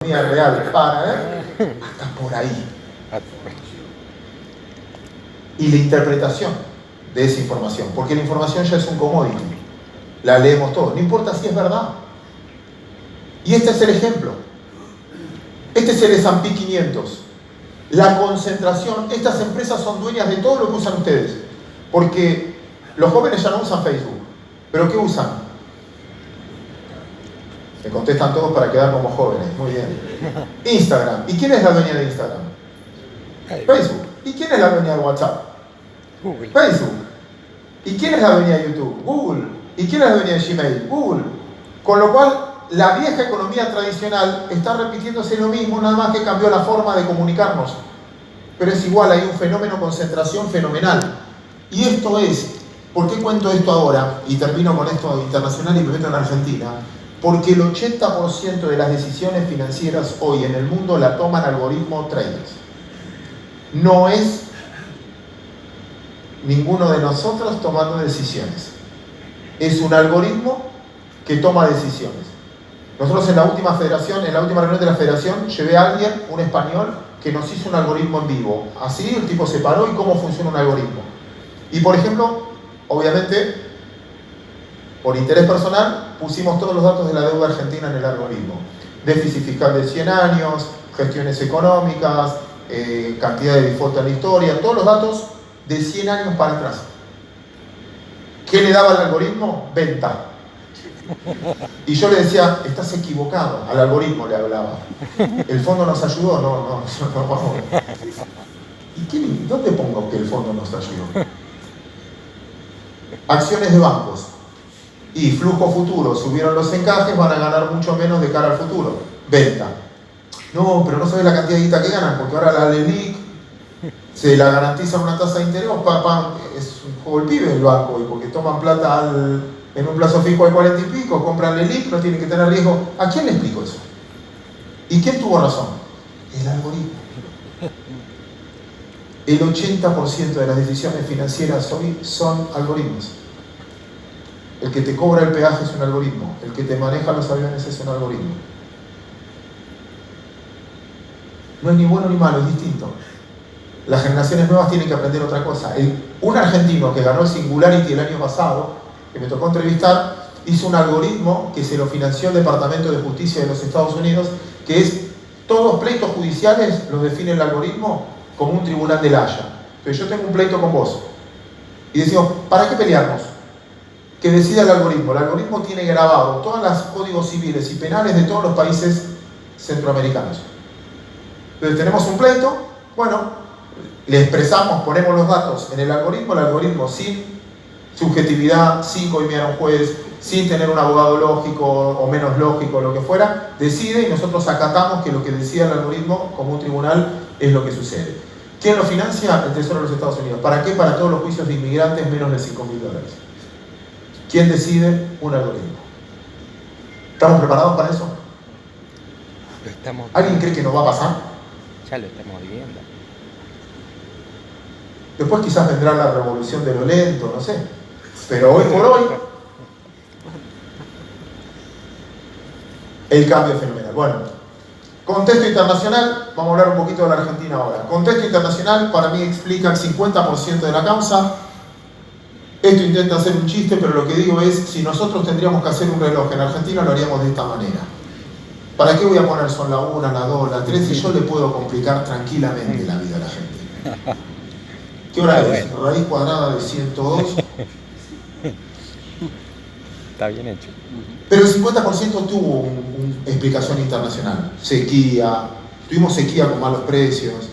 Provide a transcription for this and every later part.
real para hasta por ahí. Y la interpretación de esa información, porque la información ya es un commodity, la leemos todos, no importa si es verdad. Y este es el ejemplo, este es el S&P 500, la concentración. Estas empresas son dueñas de todo lo que usan ustedes, porque los jóvenes ya no usan Facebook, pero ¿qué usan? Me contestan todos para quedar como jóvenes, muy bien. Instagram. ¿Y quién es la dueña de Instagram? Facebook. ¿Y quién es la dueña de WhatsApp? Google. Facebook. ¿Y quién es la dueña de YouTube? Google. ¿Y quién es la dueña de Gmail? Google. Con lo cual, la vieja economía tradicional está repitiéndose lo mismo, nada más que cambió la forma de comunicarnos. Pero es igual, hay un fenómeno concentración fenomenal. Y esto es, ¿por qué cuento esto ahora? Y termino con esto internacional y me meto en Argentina. Porque el 80% de las decisiones financieras hoy en el mundo la toman algoritmos traders. No es ninguno de nosotros tomando decisiones. Es un algoritmo que toma decisiones. Nosotros en la última reunión de la federación, llevé a alguien, un español, que nos hizo un algoritmo en vivo. Así el tipo se paró y cómo funciona un algoritmo. Y por ejemplo, obviamente, por interés personal, pusimos todos los datos de la deuda argentina en el algoritmo. Déficit fiscal de 100 años, gestiones económicas, cantidad de default en la historia, todos los datos de 100 años para atrás. ¿Qué le daba al algoritmo? Venta. Y yo le decía, estás equivocado, al algoritmo le hablaba. ¿El fondo nos ayudó? No. ¿Y dónde pongo que el fondo nos ayudó? Acciones de bancos. Y flujo futuro, subieron los encajes, van a ganar mucho menos de cara al futuro. Venta. No, pero no sabes la cantidad de guita que ganan, porque ahora la LELIQ se la garantiza una tasa de interés, es un juego el pibe el banco, y porque toman plata en un plazo fijo de 40 y pico, compran LELIQ, no tienen que tener riesgo. ¿A quién le explico eso? ¿Y quién tuvo razón? El algoritmo. El 80% de las decisiones financieras hoy son algoritmos. El que te cobra el peaje es un algoritmo. El que te maneja los aviones es un algoritmo. No es ni bueno ni malo, es distinto. Las generaciones nuevas tienen que aprender otra cosa. Un argentino que ganó el Singularity el año pasado, que me tocó entrevistar, hizo un algoritmo que se lo financió el Departamento de Justicia de los Estados Unidos, que es, todos pleitos judiciales los define el algoritmo como un tribunal de la Haya. Entonces yo tengo un pleito con vos. Y decimos, ¿para qué pelearnos? Que decida el algoritmo. El algoritmo tiene grabado todos los códigos civiles y penales de todos los países centroamericanos. Entonces tenemos un pleito, bueno, le expresamos, ponemos los datos en el algoritmo sin subjetividad, sin coimiar a un juez, sin tener un abogado lógico o menos lógico, lo que fuera, decide y nosotros acatamos que lo que decida el algoritmo como un tribunal es lo que sucede. ¿Quién lo financia? El Tesoro de los Estados Unidos. ¿Para qué? Para todos los juicios de inmigrantes menos de $5.000. ¿Quién decide? Un algoritmo. ¿Estamos preparados para eso? ¿Alguien cree que no va a pasar? Ya lo estamos viviendo. Después quizás vendrá la revolución de lo lento, no sé. Pero hoy por hoy, el cambio es fenomenal. Bueno, contexto internacional, vamos a hablar un poquito de la Argentina ahora. Contexto internacional para mí explica el 50% de la causa. Esto intenta hacer un chiste, pero lo que digo es, si nosotros tendríamos que hacer un reloj en Argentina, lo haríamos de esta manera. ¿Para qué voy a poner son la 1, la 2, la 3 si yo le puedo complicar tranquilamente la vida a la gente? ¿Qué hora es? Raíz cuadrada de 102. Está bien hecho. Pero el 50% tuvo una explicación internacional. Sequía, tuvimos sequía con malos precios.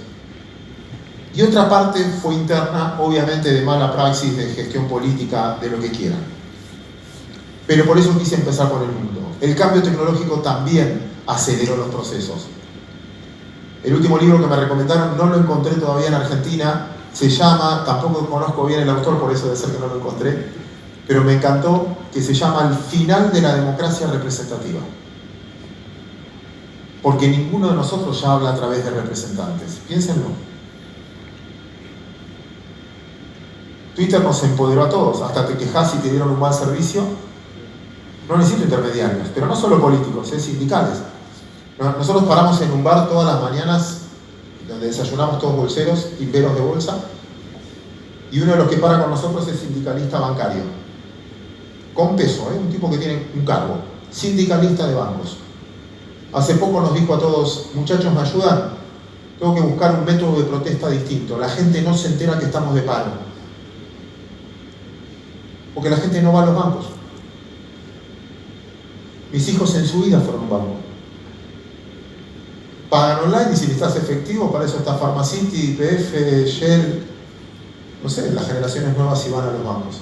Y otra parte fue interna, obviamente de mala praxis, de gestión política, de lo que quieran. Pero por eso quise empezar por el mundo. El cambio tecnológico también aceleró los procesos. El último libro que me recomendaron, no lo encontré todavía en Argentina, se llama, tampoco conozco bien el autor, por eso debe ser que no lo encontré, pero me encantó, que se llama El final de la democracia representativa. Porque ninguno de nosotros ya habla a través de representantes. Piénsenlo. Twitter nos empoderó a todos, hasta te quejas y te dieron un mal servicio. No necesito intermediarios, pero no solo políticos, sindicales. Nosotros paramos en un bar todas las mañanas, donde desayunamos todos bolseros, timberos de bolsa, y uno de los que para con nosotros es sindicalista bancario, con peso, un tipo que tiene un cargo, sindicalista de bancos. Hace poco nos dijo a todos: muchachos, ¿me ayudan? Tengo que buscar un método de protesta distinto. La gente no se entera que estamos de paro, porque la gente no va a los bancos. Mis hijos en su vida fueron a un banco. Pagan online y si necesitas efectivo, para eso está Pharmacity, YPF, Shell, no sé, las generaciones nuevas si van a los bancos.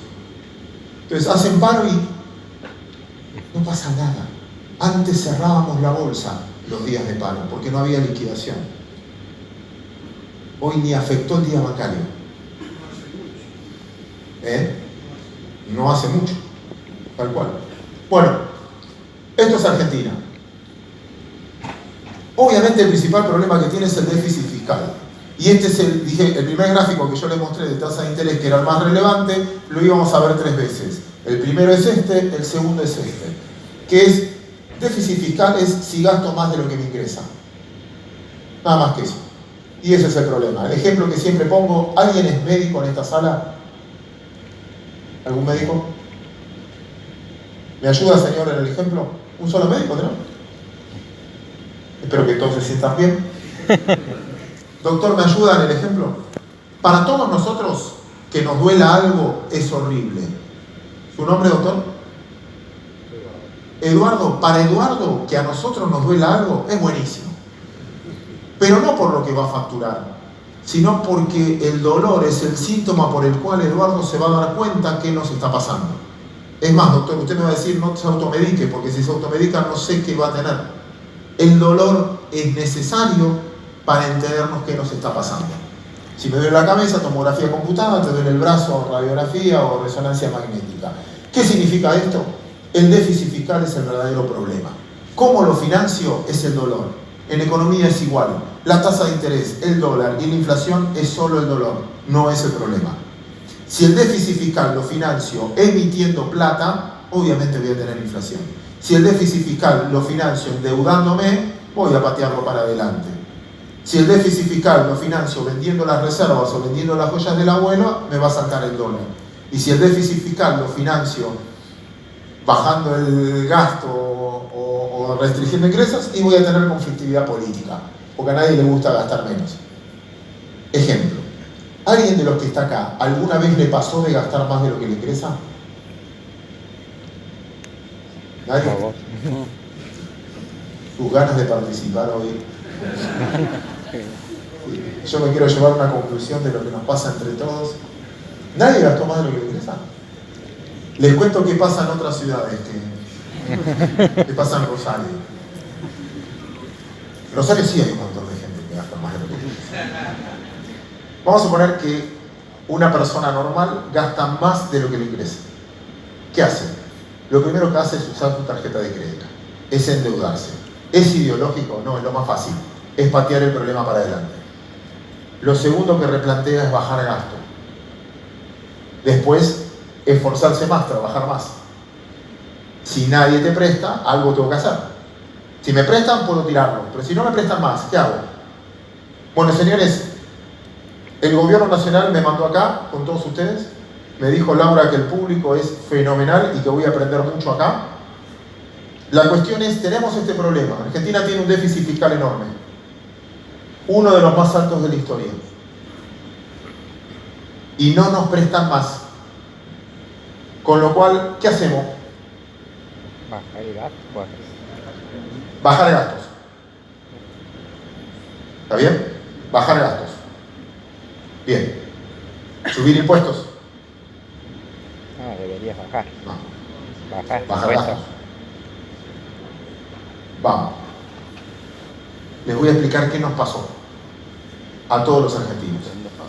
Entonces hacen paro y no pasa nada. Antes cerrábamos la bolsa los días de paro porque no había liquidación. Hoy ni afectó el día bancario. No hace mucho, tal cual. Bueno, esto es Argentina. Obviamente el principal problema que tiene es el déficit fiscal. Y este es el primer gráfico que yo les mostré de tasa de interés, que era el más relevante, lo íbamos a ver 3 veces. El primero es este, el segundo es este. Que es, déficit fiscal es si gasto más de lo que me ingresa. Nada más que eso. Y ese es el problema. El ejemplo que siempre pongo: ¿alguien es médico en esta sala? ¿Algún médico? ¿Me ayuda, señor, en el ejemplo? ¿Un solo médico, no? Espero que todos se sientan bien. Doctor, ¿me ayuda en el ejemplo? Para todos nosotros, que nos duela algo es horrible. ¿Su nombre, doctor? Eduardo. Para Eduardo, que a nosotros nos duela algo es buenísimo. Pero no por lo que va a facturar, sino porque el dolor es el síntoma por el cual Eduardo se va a dar cuenta que nos está pasando. Es más, doctor, usted me va a decir: no se automedique, porque si se automedica no sé qué va a tener. El dolor es necesario para entendernos qué nos está pasando. Si me duele la cabeza, tomografía computada; te duele el brazo, radiografía o resonancia magnética. ¿Qué significa esto? El déficit fiscal es el verdadero problema. ¿Cómo lo financio? Es el dolor. En economía es igual. La tasa de interés, el dólar y la inflación es solo el dolor, no es el problema. Si el déficit fiscal lo financio emitiendo plata, obviamente voy a tener inflación. Si el déficit fiscal lo financio endeudándome, voy a patearlo para adelante. Si el déficit fiscal lo financio vendiendo las reservas o vendiendo las joyas del abuelo, me va a saltar el dólar. Y si el déficit fiscal lo financio bajando el gasto o restringiendo ingresos, y voy a tener conflictividad política, porque a nadie le gusta gastar menos. Ejemplo: ¿alguien de los que está acá alguna vez le pasó de gastar más de lo que le ingresa? ¿Nadie? Sus ganas de participar hoy. Yo me quiero llevar una conclusión de lo que nos pasa entre todos. ¿Nadie gastó más de lo que le ingresa? Les cuento qué pasa en otras ciudades, qué pasa en Rosario. En Rosario sí hay un montón de gente que gasta más de lo que le ingresa. Vamos a suponer que una persona normal gasta más de lo que le ingresa. ¿Qué hace? Lo primero que hace es usar su tarjeta de crédito. Es endeudarse. ¿Es ideológico? No, es lo más fácil. Es patear el problema para adelante. Lo segundo que replantea es bajar gasto. Después, esforzarse más, trabajar más. Si nadie te presta, algo tengo que hacer. Si me prestan, puedo tirarlo. Pero si no me prestan más, ¿qué hago? Bueno, señores, el gobierno nacional me mandó acá con todos ustedes. Me dijo Laura que el público es fenomenal y que voy a aprender mucho acá. La cuestión es, tenemos este problema. Argentina tiene un déficit fiscal enorme. Uno de los más altos de la historia. Y no nos prestan más. Con lo cual, ¿qué hacemos? Bajar el gasto. Bajar gastos. ¿Está bien? Bajar gastos. Bien. ¿Subir impuestos? No, deberías bajar. No. Bajar gastos. Vamos. Les voy a explicar qué nos pasó a todos los argentinos.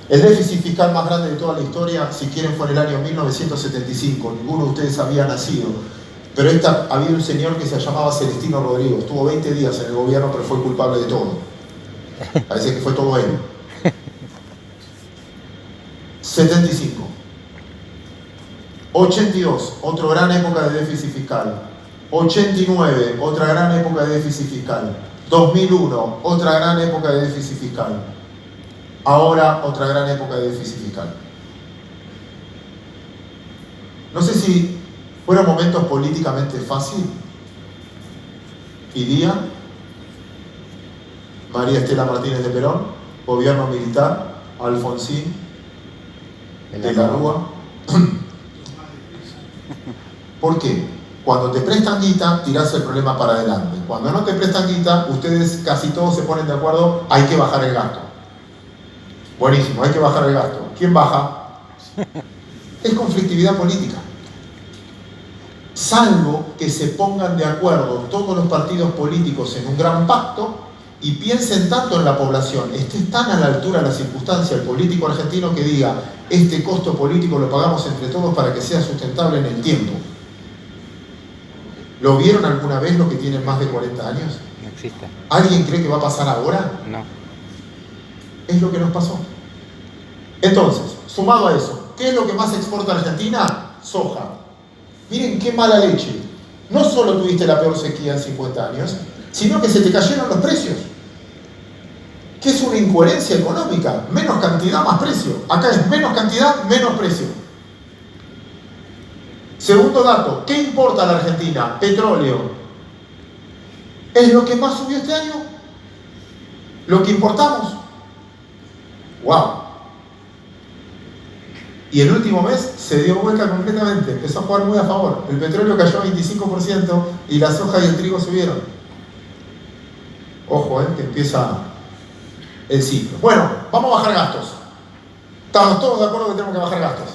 El déficit fiscal más grande de toda la historia, si quieren, fue en el año 1975. Ninguno de ustedes había nacido. Pero había un señor que se llamaba Celestino Rodrigo. Estuvo 20 días en el gobierno, pero fue culpable de todo. Parece que fue todo él. 75. 82, otra gran época de déficit fiscal. 89, otra gran época de déficit fiscal. 2001, otra gran época de déficit fiscal. Ahora, otra gran época de déficit fiscal. No sé si fueron momentos políticamente fáciles. Iría María Estela Martínez de Perón, gobierno militar, Alfonsín, de la Rúa. ¿Por qué? Cuando te prestan guita, tirás el problema para adelante. Cuando no te prestan guita, ustedes casi todos se ponen de acuerdo, hay que bajar el gasto. Buenísimo, hay que bajar el gasto. ¿Quién baja? Es conflictividad política. Salvo que se pongan de acuerdo todos los partidos políticos en un gran pacto y piensen tanto en la población, esté tan a la altura de la circunstancia el político argentino que diga, este costo político lo pagamos entre todos para que sea sustentable en el tiempo. ¿Lo vieron alguna vez los que tienen más de 40 años? No existe. ¿Alguien cree que va a pasar ahora? No. Es lo que nos pasó. Entonces, sumado a eso, ¿qué es lo que más exporta Argentina? Soja. Miren qué mala leche. No solo tuviste la peor sequía en 50 años, sino que se te cayeron los precios. ¿Qué es una incoherencia económica? Menos cantidad, más precio. Acá es menos cantidad, menos precio. Segundo dato, ¿qué importa a la Argentina? Petróleo. ¿Es lo que más subió este año? ¿Lo que importamos? ¡Wow! Y el último mes se dio vuelta completamente, empezó a jugar muy a favor. El petróleo cayó 25% y la soja y el trigo subieron. Ojo, que empieza el ciclo. Bueno, vamos a bajar gastos. Estamos todos de acuerdo que tenemos que bajar gastos.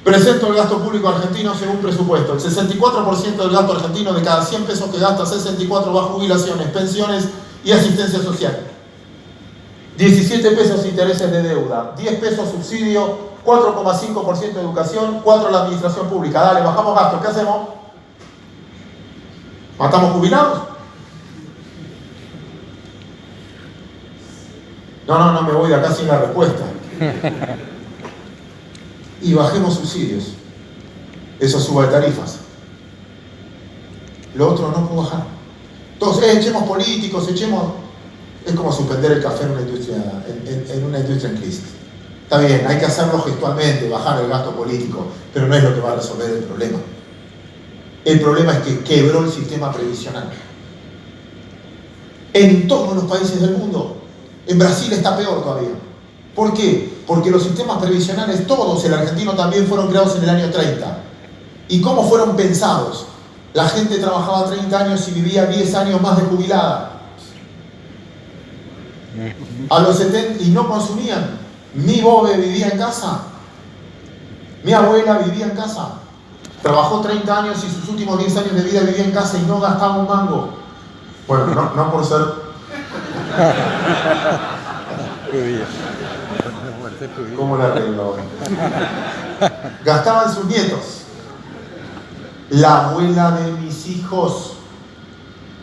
Presento el gasto público argentino según presupuesto. El 64% del gasto argentino, de cada 100 pesos que gasta, 64 va a jubilaciones, pensiones y asistencia social. 17 pesos intereses de deuda, 10 pesos subsidio, 4,5% de educación, 4 la administración pública. Dale, bajamos gastos. ¿Qué hacemos? ¿Matamos jubilados? No me voy de acá sin la respuesta. Y bajemos subsidios. Eso suba de tarifas. Lo otro no puedo bajar. Entonces, echemos políticos, echemos... Es como suspender el café en una industria en crisis. Está bien, hay que hacerlo gestualmente, bajar el gasto político, pero no es lo que va a resolver el problema. El problema es que quebró el sistema previsional. En todos los países del mundo. En Brasil está peor todavía. ¿Por qué? Porque los sistemas previsionales, todos, el argentino también, fueron creados en el año 30. ¿Y cómo fueron pensados? La gente trabajaba 30 años y vivía 10 años más de jubilada. A los 70 y no consumían. Mi bobe vivía en casa. Mi abuela vivía en casa. Trabajó 30 años y sus últimos 10 años de vida vivía en casa y no gastaba un mango. Bueno, no por ser... ¿Cómo la arreglo ahora? Gastaban sus nietos. La abuela de mis hijos,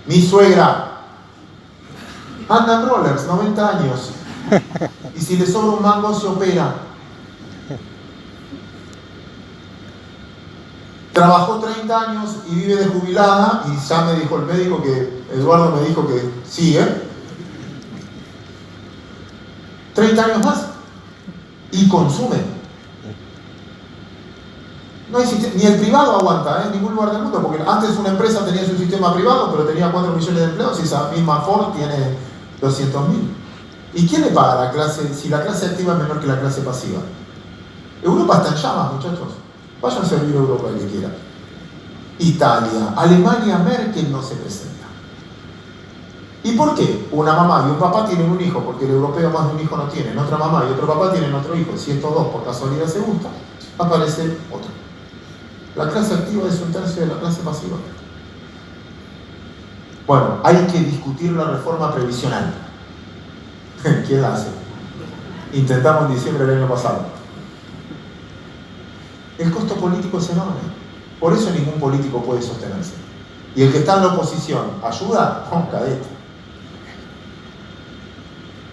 mi suegra, anda en rollers, 90 años. Y si le sobra un mango, se opera. Trabajó 30 años y vive de jubilada, y ya me dijo el médico que, Eduardo me dijo que sigue. 30 años más. Y consume. No hay ni el privado aguanta, en ningún lugar del mundo, porque antes una empresa tenía su sistema privado, pero tenía 4 millones de empleados, y esa misma Ford tiene 200.000. ¿Y quién le paga a la clase si la clase activa es menor que la clase pasiva? Europa está en llamas, muchachos. Vayan a servir a Europa el que quiera. Italia, Alemania, Merkel no se presenta. ¿Y por qué? Una mamá y un papá tienen un hijo, porque el europeo más de un hijo no tiene. Otra mamá y otro papá tienen otro hijo. Si estos dos por casualidad se gustan, aparece otro. La clase activa es un tercio de la clase pasiva. Bueno, hay que discutir la reforma previsional. ¿Quién la hace? Intentamos en diciembre del año pasado. El costo político es enorme. Por eso ningún político puede sostenerse. Y el que está en la oposición, ¿ayuda? No, cadete.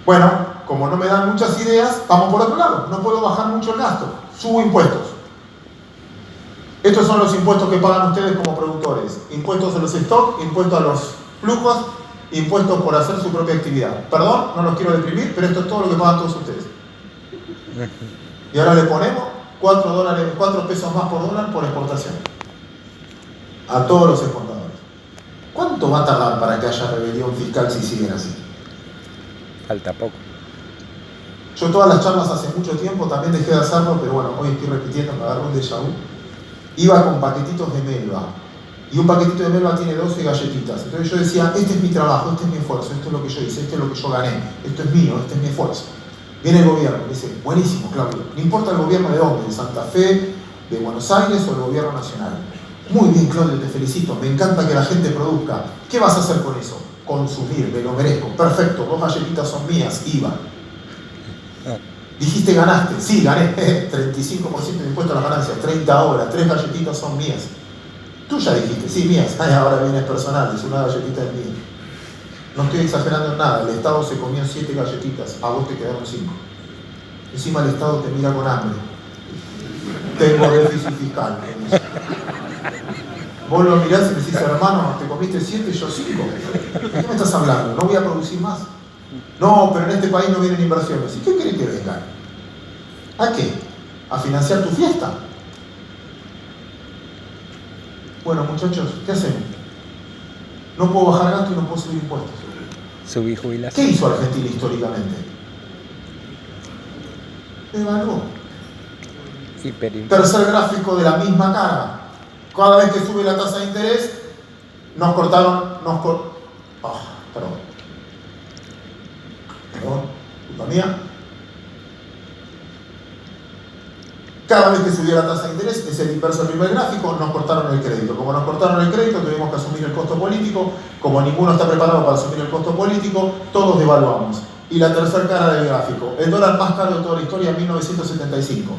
Bueno, como no me dan muchas ideas, vamos por otro lado. No puedo bajar mucho el gasto. Subo impuestos. Estos son los impuestos que pagan ustedes como productores. Impuestos a los stocks, impuestos a los flujos impuestos por hacer su propia actividad. Perdón, no los quiero deprimir, pero esto es todo lo que pagan todos ustedes. Y ahora le ponemos 4 pesos más por dólar por exportación. A todos los exportadores. ¿Cuánto va a tardar para que haya rebelión fiscal si siguen así? Falta poco. Yo todas las charlas hace mucho tiempo también dejé de hacerlo, pero bueno, hoy estoy repitiendo, me agarró un déjà vu. Iba con paquetitos de melva. Y un paquetito de melva tiene 12 galletitas. Entonces yo decía, este es mi trabajo, este es mi esfuerzo, esto es lo que yo hice, esto es lo que yo gané, esto es mío, este es mi esfuerzo. Viene el gobierno y dice, buenísimo, Claudio, no importa el gobierno de dónde, de Santa Fe, de Buenos Aires o el gobierno nacional. Muy bien, Claudio, te felicito, me encanta que la gente produzca. ¿Qué vas a hacer con eso? Consumir, me lo merezco. Perfecto, 2 galletitas son mías, IVA. Dijiste ganaste, sí, gané, 35% de impuesto a las ganancias, 30 horas, 3 galletitas son mías. Tú ya dijiste, sí, mías. Ay, ahora vienes personal, es una galletita es mía. No estoy exagerando en nada, el Estado se comió 7 galletitas, a vos te quedaron 5. Encima el Estado te mira con hambre. Tengo déficit fiscal. Vos lo mirás y decís, hermano, te comiste 7 y yo 5. ¿De qué me estás hablando? ¿No voy a producir más? No, pero en este país no vienen inversiones. ¿Y qué querés que vengan? ¿A qué? ¿A financiar tu fiesta? Bueno, muchachos, ¿qué hacemos? No puedo bajar gasto y no puedo subir impuestos. Subí jubilación. ¿Qué hizo Argentina históricamente? Devaluó. Tercer gráfico de la misma cara. Cada vez que sube la tasa de interés, nos cortaron, perdón, culpa mía. Cada vez que subía la tasa de interés, es el inverso del primer gráfico, nos cortaron el crédito. Como nos cortaron el crédito, tuvimos que asumir el costo político. Como ninguno está preparado para asumir el costo político, todos devaluamos. Y la tercera cara del gráfico, el dólar más caro de toda la historia en 1975.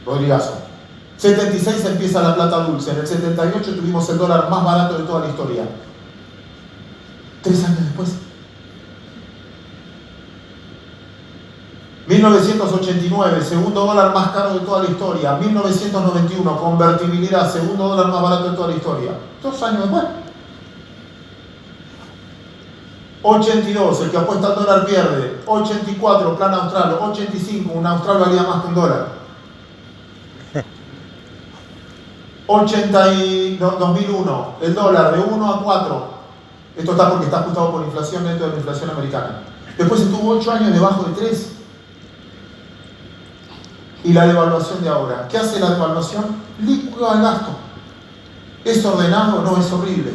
Rodrigazo. 76 empieza la plata dulce, en el 78 tuvimos el dólar más barato de toda la historia. 3 años después. 1989, segundo dólar más caro de toda la historia. 1991, convertibilidad, segundo dólar más barato de toda la historia. 2 años después. 82, el que apuesta al dólar pierde. 84, plan austral. 85, un austral valía más que un dólar. 2001, el dólar de 1 a 4. Esto está porque está ajustado por inflación dentro de la inflación americana. Después estuvo 8 años debajo de 3. Y la devaluación de ahora. ¿Qué hace la devaluación? Licuda el gasto. ¿Es ordenado? No, es horrible.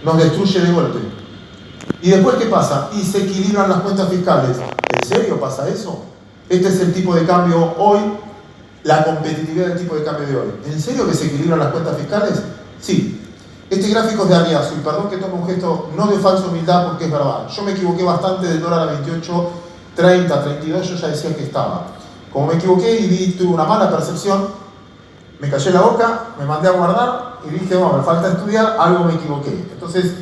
Nos destruye de golpe. ¿Y después qué pasa? Y se equilibran las cuentas fiscales. ¿En serio pasa eso? Este es el tipo de cambio hoy, la competitividad del tipo de cambio de hoy. ¿En serio que se equilibran las cuentas fiscales? Sí. Este gráfico es de Arriazo, y perdón que tome un gesto no de falsa humildad porque es verdad. Yo me equivoqué bastante del dólar a 28, 30, 32, yo ya decía que estaba. Como me equivoqué y tuve una mala percepción, me callé la boca, me mandé a guardar y dije, bueno, me falta estudiar, algo me equivoqué. Entonces,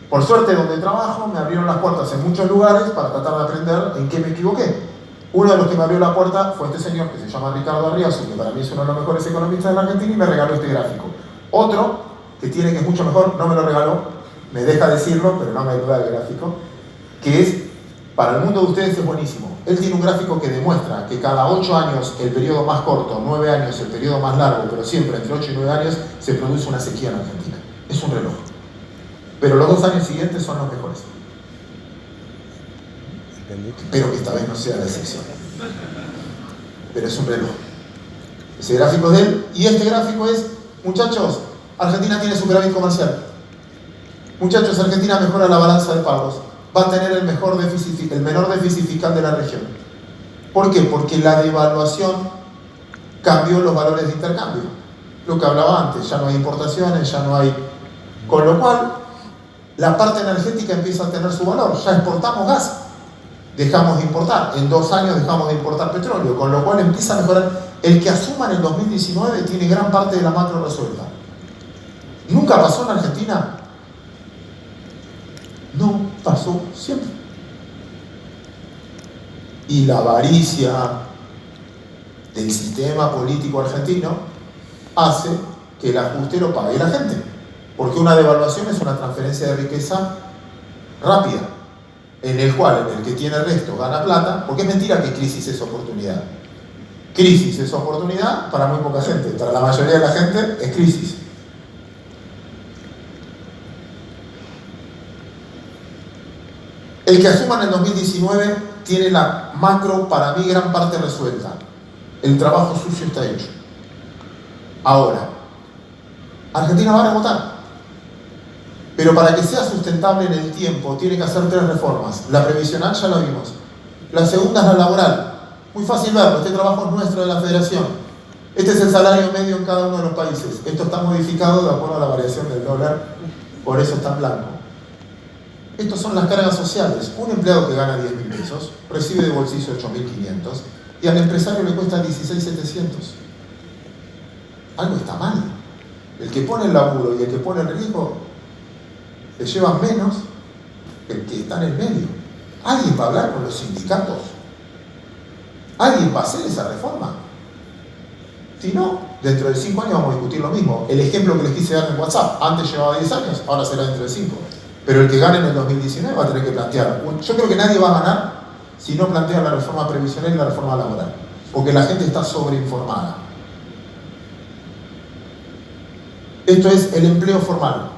por suerte donde trabajo, me abrieron las puertas en muchos lugares para tratar de aprender en qué me equivoqué. Uno de los que me abrió la puerta fue este señor que se llama Ricardo Arriazo, que para mí es uno de los mejores economistas de la Argentina, y me regaló este gráfico. Otro, que es mucho mejor, no me lo regaló, me deja decirlo, pero no me ayuda el gráfico, que es, para el mundo de ustedes es buenísimo. Él tiene un gráfico que demuestra que cada 8 años, el periodo más corto, 9 años, el periodo más largo, pero siempre entre 8 y 9 años, se produce una sequía en Argentina. Es un reloj. Pero los 2 años siguientes son los mejores. Espero que esta vez no sea la excepción. Pero es un reloj. Ese gráfico es de él. Y este gráfico es, muchachos, Argentina tiene superávit comercial. Muchachos, Argentina mejora la balanza de pagos. Va a tener el menor déficit fiscal de la región. ¿Por qué? Porque la devaluación cambió los valores de intercambio. Lo que hablaba antes, ya no hay importaciones, ya no hay... Con lo cual, la parte energética empieza a tener su valor. Ya exportamos gas, dejamos de importar. En 2 años dejamos de importar petróleo, con lo cual empieza a mejorar. El que asuma en el 2019 tiene gran parte de la macro resuelta. ¿Nunca pasó en Argentina? No pasó siempre. Y la avaricia del sistema político argentino hace que el ajuste lo pague la gente. Porque una devaluación es una transferencia de riqueza rápida, en el cual el que tiene el resto gana plata, porque es mentira que crisis es oportunidad. Crisis es oportunidad para muy poca gente, para la mayoría de la gente es crisis. El que asuma en el 2019 tiene la macro, para mí, gran parte resuelta. El trabajo sucio está hecho. Ahora, Argentina va a rebotar. Pero para que sea sustentable en el tiempo, tiene que hacer 3 reformas. La previsional ya la vimos. La segunda es la laboral. Muy fácil verlo, este trabajo es nuestro de la Federación. Este es el salario medio en cada uno de los países. Esto está modificado de acuerdo a la variación del dólar, por eso está en blanco. Estas son las cargas sociales. Un empleado que gana 10.000 pesos recibe de bolsillo 8.500 y al empresario le cuesta 16.700. Algo está mal. El que pone el laburo y el que pone el riesgo le llevan menos que el que está en el medio. ¿Alguien va a hablar con los sindicatos? ¿Alguien va a hacer esa reforma? Si no, dentro de 5 años vamos a discutir lo mismo. El ejemplo que les quise dar en WhatsApp, antes llevaba 10 años, ahora será dentro de 5. Pero el que gane en el 2019 va a tener que plantear. Yo creo que nadie va a ganar si no plantea la reforma previsional y la reforma laboral. Porque la gente está sobreinformada. Esto es el empleo formal.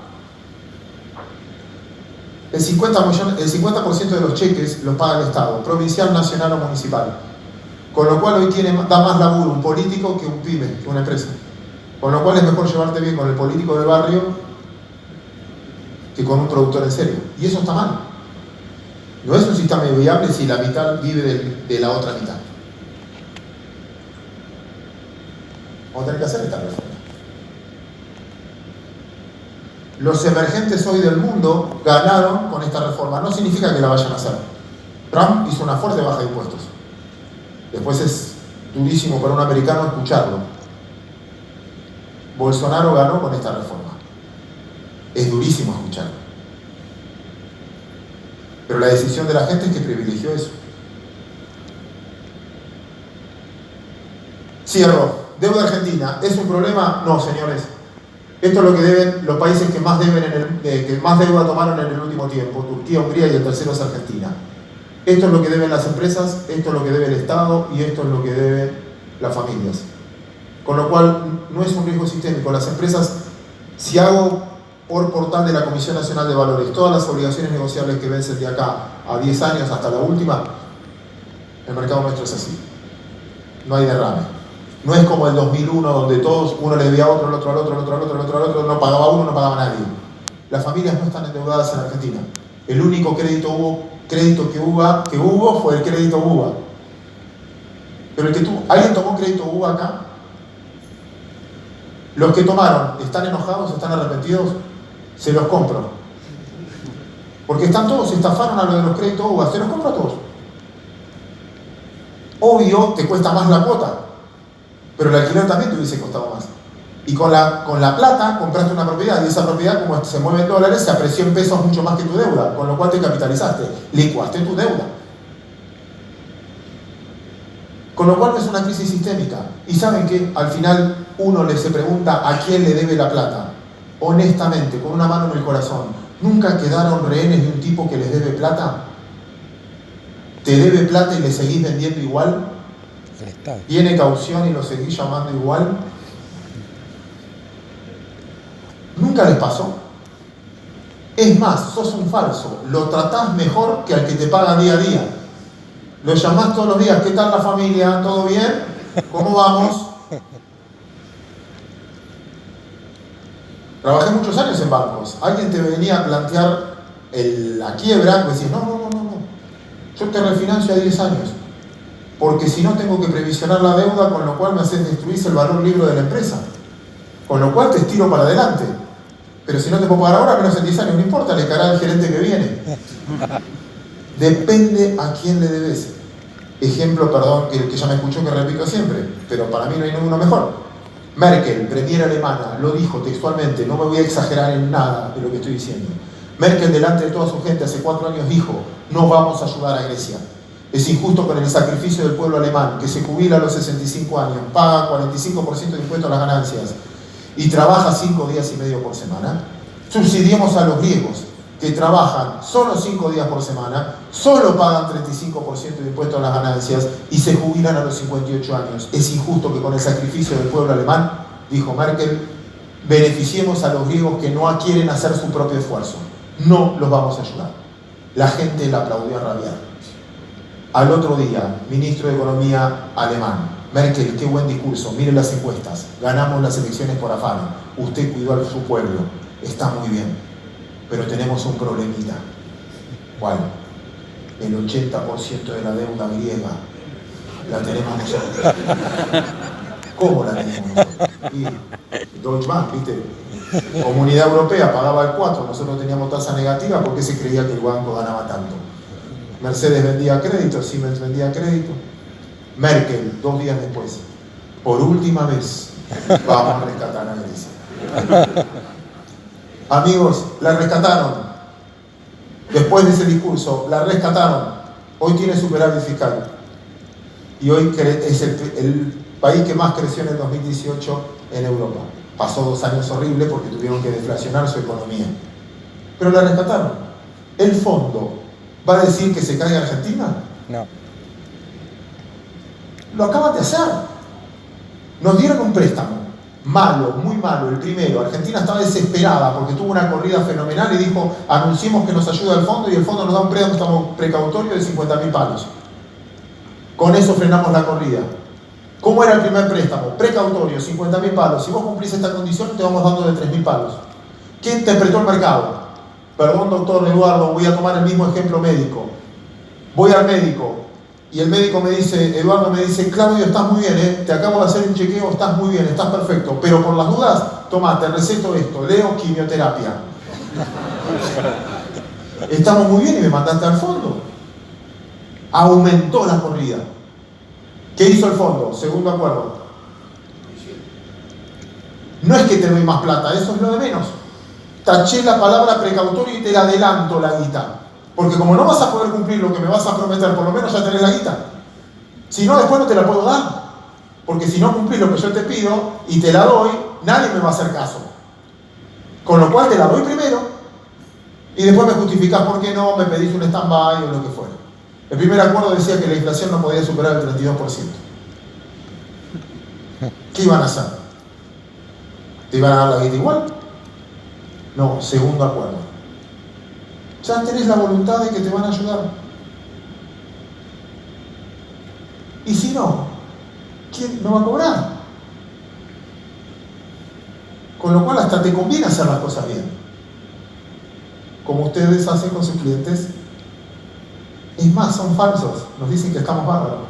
El 50% de los cheques los paga el Estado, provincial, nacional o municipal. Con lo cual hoy da más laburo un político que un pyme, que una empresa. Con lo cual es mejor llevarte bien con el político del barrio que con un productor en serio. Y eso está mal. No es un sistema viable si la mitad vive de la otra mitad. Vamos a tener que hacer esta reforma. Los emergentes hoy del mundo ganaron con esta reforma. No significa que la vayan a hacer. Trump hizo una fuerte baja de impuestos. Después es durísimo para un americano escucharlo. Bolsonaro ganó con esta reforma. Es durísimo escucharlo. Pero la decisión de la gente es que privilegió eso. Cierro. Deuda argentina. ¿Es un problema? No, señores. Esto es lo que deben los países que más deuda tomaron en el último tiempo. Turquía, Hungría y el tercero es Argentina. Esto es lo que deben las empresas, esto es lo que debe el Estado y esto es lo que deben las familias. Con lo cual, no es un riesgo sistémico. Las empresas, si hago por portal de la Comisión Nacional de Valores todas las obligaciones negociables que vencen de acá a 10 años hasta la última, el mercado nuestro es así. No hay derrame. No es como el 2001 donde todos, uno le debía a otro, el otro al otro, el otro al otro, el otro al otro, no pagaba uno, no pagaba nadie. Las familias no están endeudadas en Argentina. El único crédito que hubo fue el crédito UBA. Pero ¿alguien tomó crédito UBA acá? Los que tomaron, ¿están enojados? ¿Están arrepentidos? Se los compro. Porque todos estafaron a lo de los créditos UBA, se los compro a todos. Obvio, te cuesta más la cuota, pero el alquiler también te hubiese costado más. Y con la plata compraste una propiedad, y esa propiedad, como se mueve en dólares, se apreció en pesos mucho más que tu deuda, con lo cual te capitalizaste, licuaste tu deuda. Con lo cual no es una crisis sistémica. Y saben que al final uno se pregunta a quién le debe la plata. Honestamente, con una mano en el corazón, ¿nunca quedaron rehenes de un tipo que les debe plata? ¿Te debe plata y le seguís vendiendo igual? ¿Tiene caución y lo seguís llamando igual? ¿Nunca les pasó? Es más, sos un falso. Lo tratás mejor que al que te paga día a día. Lo llamás todos los días. ¿Qué tal la familia? ¿Todo bien? ¿Cómo vamos? Trabajé muchos años en bancos. Alguien te venía a plantear la quiebra, y decís, no. Yo te refinancio a 10 años. Porque si no tengo que previsionar la deuda, con lo cual me haces destruir el valor libro de la empresa. Con lo cual te estiro para adelante. Pero si no te puedo pagar ahora, menos en 10 años, no importa, le caerá al gerente que viene. Depende a quién le debes. Ejemplo, perdón, que ya me escuchó, que repito siempre, pero para mí no hay ninguno mejor. Merkel, premier alemana, lo dijo textualmente, no me voy a exagerar en nada de lo que estoy diciendo. Merkel, delante de toda su gente, hace 4 años dijo, no vamos a ayudar a Grecia. Es injusto con el sacrificio del pueblo alemán, que se jubila a los 65 años, paga 45% de impuestos a las ganancias y trabaja 5 días y medio por semana. Subsidiemos a los griegos, que trabajan solo 5 días por semana, solo pagan 35% de impuestos a las ganancias y se jubilan a los 58 años. Es injusto que con el sacrificio del pueblo alemán, dijo Merkel, beneficiemos a los griegos que no quieren hacer su propio esfuerzo. No los vamos a ayudar. La gente la aplaudió a rabiar. Al otro día, ministro de Economía alemán, Merkel, qué buen discurso, miren las encuestas, ganamos las elecciones por afán, usted cuidó a su pueblo, está muy bien, pero tenemos un problemita. ¿Cuál? El 80% de la deuda griega la tenemos nosotros. ¿Cómo la tenemos nosotros? Y Deutsche Bank, ¿viste? Comunidad Europea pagaba el 4%, nosotros teníamos tasa negativa porque se creía que el banco ganaba tanto. Mercedes vendía crédito, Siemens vendía crédito. Merkel, 2 días después, por última vez, vamos a rescatar a Grecia. Amigos, la rescataron. Después de ese discurso, la rescataron. Hoy tiene superávit fiscal. Y hoy es el país que más creció en el 2018 en Europa. Pasó 2 años horribles porque tuvieron que deflacionar su economía. Pero la rescataron. El fondo va a decir que se caiga Argentina. No. Lo acaban de hacer. Nos dieron un préstamo. Malo, muy malo, el primero. Argentina estaba desesperada porque tuvo una corrida fenomenal y dijo, anunciemos que nos ayuda el fondo y el fondo nos da un préstamo precautorio de 50.000 palos. Con eso frenamos la corrida. ¿Cómo era el primer préstamo? Precautorio, 50.000 palos. Si vos cumplís esta condición, te vamos dando de 3.000 palos. ¿Quién interpretó el mercado? Perdón, doctor Eduardo, voy a tomar el mismo ejemplo médico. Voy al médico y el médico me dice, Eduardo me dice, Claudio, estás muy bien, te acabo de hacer un chequeo, estás muy bien, estás perfecto, pero por las dudas, toma, te receto esto, leo quimioterapia. Estamos muy bien y me mandaste al fondo. Aumentó la corrida. ¿Qué hizo el fondo? Segundo acuerdo. No es que te doy más plata, eso es lo de menos. Taché la palabra precautorio y te la adelanto la guita. Porque como no vas a poder cumplir lo que me vas a prometer, por lo menos ya tenés la guita. Si no, después no te la puedo dar. Porque si no cumplís lo que yo te pido y te la doy, nadie me va a hacer caso. Con lo cual te la doy primero y después me justificás por qué no, me pedís un stand-by o lo que fuera. El primer acuerdo decía que la inflación no podía superar el 32%. ¿Qué iban a hacer? ¿Te iban a dar la guita igual? No, segundo acuerdo. Ya tenés la voluntad de que te van a ayudar. Y si no, ¿quién no va a cobrar? Con lo cual hasta te conviene hacer las cosas bien. Como ustedes hacen con sus clientes. Es más, son falsos. Nos dicen que estamos bárbaros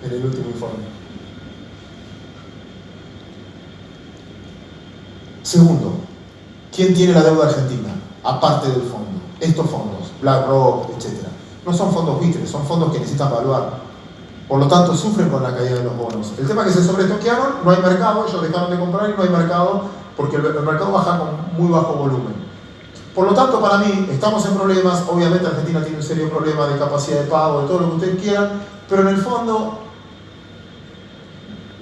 en el último informe. Segundo, ¿quién tiene la deuda argentina? Aparte del fondo. Estos fondos, BlackRock, etc. No son fondos buitres, son fondos que necesitan valuar. Por lo tanto, sufren con la caída de los bonos. El tema es que se sobretoquearon, no hay mercado, ellos dejaron de comprar y no hay mercado porque el mercado baja con muy bajo volumen. Por lo tanto, para mí, estamos en problemas. Obviamente, Argentina tiene un serio problema de capacidad de pago, de todo lo que ustedes quieran, pero en el fondo,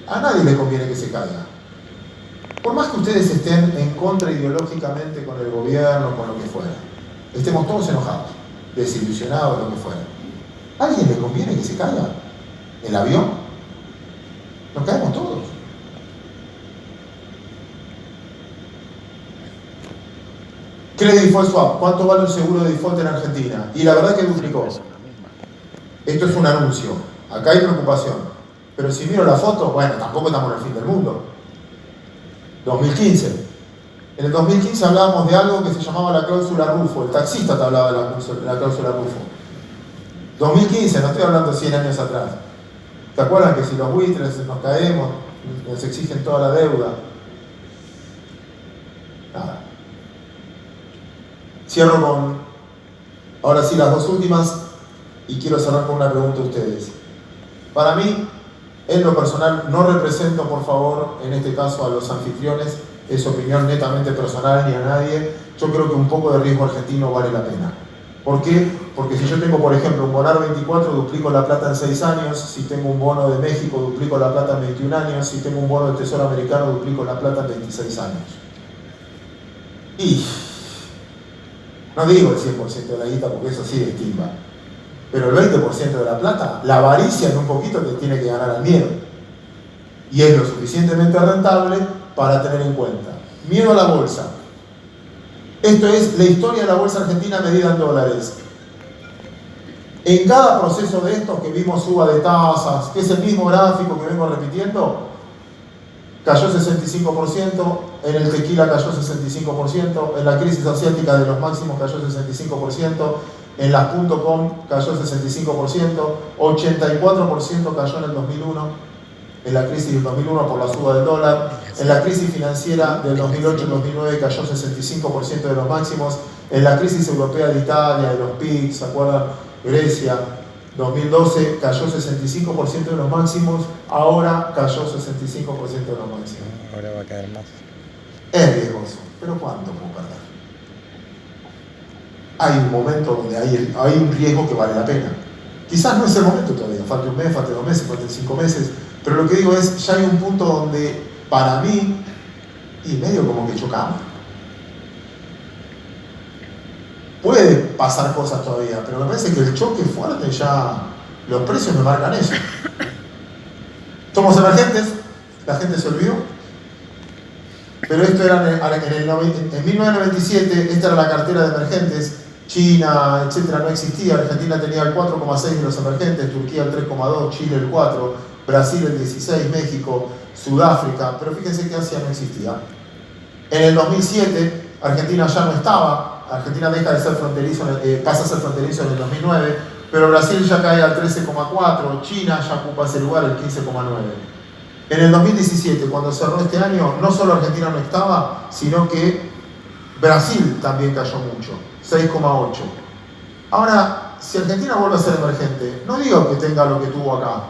a nadie le conviene que se caiga. Por más que ustedes estén en contra ideológicamente con el gobierno, con lo que fuera, estemos todos enojados, desilusionados, lo que fuera. ¿A alguien le conviene que se caiga el avión? Nos caemos todos. Credit Default Swap, ¿cuánto vale un seguro de default en Argentina? Y la verdad que duplicó. Esto es un anuncio. Acá hay preocupación. Pero si miro la foto, bueno, tampoco estamos en el fin del mundo. 2015. En el 2015 hablábamos de algo que se llamaba la cláusula Rufo. El taxista te hablaba de la cláusula Rufo. 2015, no estoy hablando 100 años atrás. ¿Te acuerdan que si los buitres nos caemos, nos exigen toda la deuda? Nada. Cierro con, ahora sí, las 2 últimas y quiero cerrar con una pregunta a ustedes. Para mí, en lo personal, no represento, por favor, en este caso a los anfitriones, es opinión netamente personal ni a nadie. Yo creo que un poco de riesgo argentino vale la pena. ¿Por qué? Porque si yo tengo, por ejemplo, un Bonar 24, duplico la plata en 6 años. Si tengo un bono de México, duplico la plata en 21 años. Si tengo un bono del Tesoro americano, duplico la plata en 26 años. Y No digo el 100% de la guita porque eso sí es timba. Pero el 20% de la plata, la avaricia en un poquito te tiene que ganar al miedo. Y es lo suficientemente rentable para tener en cuenta. Miedo a la bolsa. Esto es la historia de la bolsa argentina medida en dólares. En cada proceso de estos que vimos suba de tasas, que es el mismo gráfico que vengo repitiendo, cayó 65%, en el tequila cayó 65%, en la crisis asiática de los máximos cayó 65%, en las .com cayó 65%, 84% cayó en el 2001, en la crisis del 2001 por la suba del dólar, en la crisis financiera del 2008-2009 cayó 65% de los máximos, en la crisis europea de Italia, de los PIC, ¿se acuerdan? Grecia, 2012 cayó 65% de los máximos, ahora cayó 65% de los máximos. Ahora va a caer más. Es riesgoso, pero ¿cuánto puedo perder? Hay un momento donde hay un riesgo que vale la pena. Quizás no es el momento todavía, falte un mes, falte 2 meses, falten 5 meses, pero lo que digo es, ya hay un punto donde, para mí, y medio como que chocamos. Puede pasar cosas todavía, pero me parece que el choque fuerte ya, los precios me marcan eso. Somos emergentes, la gente se olvidó, pero esto era en 1997, esta era la cartera de emergentes, China, etcétera, no existía, Argentina tenía el 4,6 de los emergentes, Turquía el 3,2, Chile el 4, Brasil el 16, México, Sudáfrica, pero fíjense que Asia no existía. En el 2007, Argentina ya no estaba, Argentina deja de ser fronterizo, pasa a ser fronterizo en el 2009, pero Brasil ya cae al 13,4, China ya ocupa ese lugar, el 15,9. En el 2017, cuando cerró este año, no solo Argentina no estaba, sino que Brasil también cayó mucho, 6,8. Ahora, si Argentina vuelve a ser emergente, no digo que tenga lo que tuvo acá,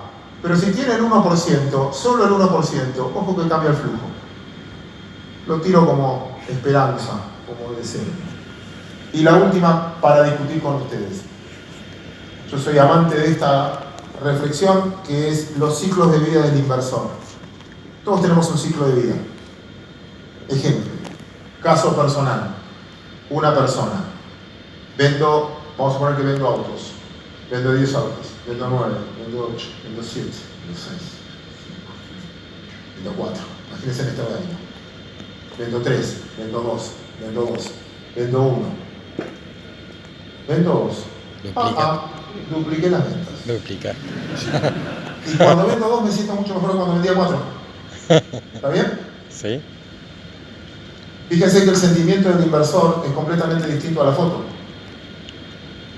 pero si tiene el 1%, solo el 1%, ojo que cambia el flujo. Lo tiro como esperanza, como deseo. Y la última para discutir con ustedes. Yo soy amante de esta reflexión que es los ciclos de vida del inversor. Todos tenemos un ciclo de vida. Ejemplo, caso personal. Una persona. Vamos a suponer que vendo autos. Vendo 10 autos. Vendo 9, vendo 8, vendo 7, vendo 6, vendo 4. Imagínense en este horario. Vendo 3, vendo 2, vendo 2, vendo 1. Vendo 2. Dupliqué las ventas. Duplicar. Y cuando vendo 2 me siento mucho mejor que cuando vendía 4. ¿Está bien? Sí. Fíjense que el sentimiento del inversor es completamente distinto a la foto.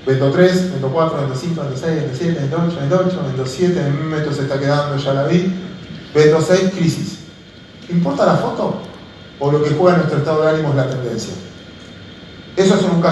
Vendo 3, vendo 4, vendo 5, vendo 6, vendo 7, vendo 8, vendo 8, vendo 7, esto se está quedando, ya la vi. Vendo 6, crisis. ¿Importa la foto? ¿O lo que juega en nuestro estado de ánimo es la tendencia? Eso es en un caso